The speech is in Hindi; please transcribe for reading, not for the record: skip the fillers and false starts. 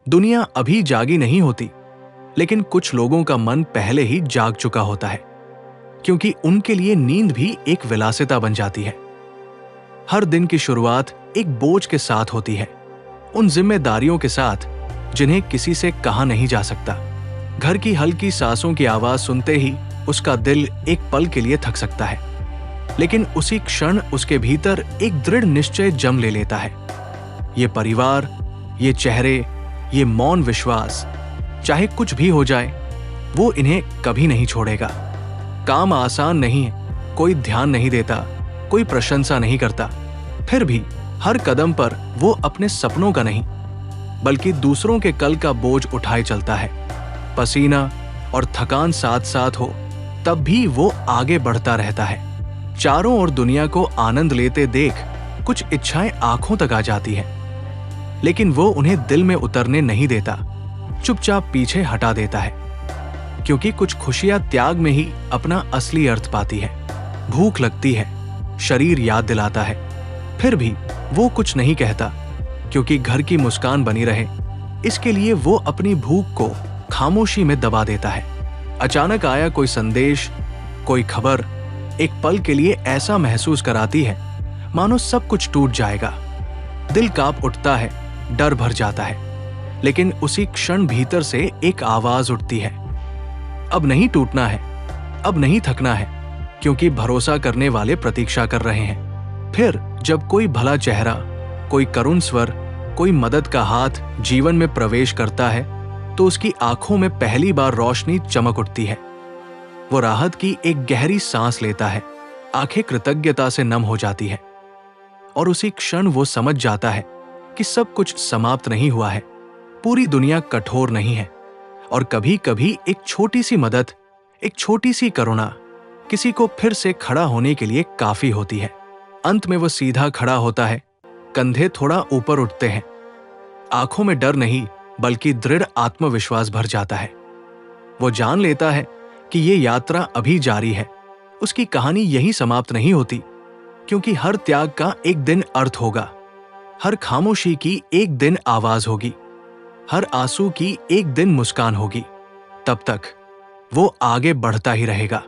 दुनिया अभी जागी नहीं होती, लेकिन कुछ लोगों का मन पहले ही जाग चुका होता है, क्योंकि उनके लिए नींद भी एक विलासिता बन जाती है। हर दिन की शुरुआत एक बोझ के साथ होती है, उन जिम्मेदारियों के साथ जिन्हें किसी से कहा नहीं जा सकता। घर की हल्की सांसों की आवाज सुनते ही उसका दिल एक पल के लिए थक सकता है, लेकिन उसी क्षण उसके भीतर एक दृढ़ निश्चय जम ले लेता है। ये परिवार, ये चेहरे, ये मौन विश्वास, चाहे कुछ भी हो जाए, वो इन्हें कभी नहीं छोड़ेगा। काम आसान नहीं है, कोई ध्यान नहीं देता, कोई प्रशंसा नहीं करता, फिर भी हर कदम पर वो अपने सपनों का नहीं, बल्कि दूसरों के कल का बोझ उठाए चलता है। पसीना और थकान साथ साथ हो, तब भी वो आगे बढ़ता रहता है। चारों ओर दुनिया को आनंद लेते देख कुछ इच्छाएं आंखों तक आ जाती हैं, लेकिन वो उन्हें दिल में उतरने नहीं देता, चुपचाप पीछे हटा देता है, क्योंकि कुछ खुशियां त्याग में ही अपना असली अर्थ पाती है। भूख लगती है, शरीर याद दिलाता है, फिर भी वो कुछ नहीं कहता, क्योंकि घर की मुस्कान बनी रहे, इसके लिए वो अपनी भूख को खामोशी में दबा देता है। अचानक आया कोई संदेश, कोई खबर एक पल के लिए ऐसा महसूस कराती है मानो सब कुछ टूट जाएगा। दिल कांप उठता है, डर भर जाता है, लेकिन उसी क्षण भीतर से एक आवाज उठती है, अब नहीं टूटना है, अब नहीं थकना है, क्योंकि भरोसा करने वाले प्रतीक्षा कर रहे हैं। फिर जब कोई भला चेहरा, कोई करुण स्वर, कोई मदद का हाथ जीवन में प्रवेश करता है, तो उसकी आंखों में पहली बार रोशनी चमक उठती है। वो राहत की एक गहरी सांस लेता है, आंखें कृतज्ञता से नम हो जाती है, और उसी क्षण वो समझ जाता है कि सब कुछ समाप्त नहीं हुआ है, पूरी दुनिया कठोर नहीं है, और कभी कभी एक छोटी सी मदद, एक छोटी सी करुणा किसी को फिर से खड़ा होने के लिए काफी होती है। अंत में वो सीधा खड़ा होता है, कंधे थोड़ा ऊपर उठते हैं, आंखों में डर नहीं बल्कि दृढ़ आत्मविश्वास भर जाता है। वो जान लेता है कि ये यात्रा अभी जारी है, उसकी कहानी यहीं समाप्त नहीं होती, क्योंकि हर त्याग का एक दिन अर्थ होगा, हर खामोशी की एक दिन आवाज होगी, हर आंसू की एक दिन मुस्कान होगी। तब तक वो आगे बढ़ता ही रहेगा।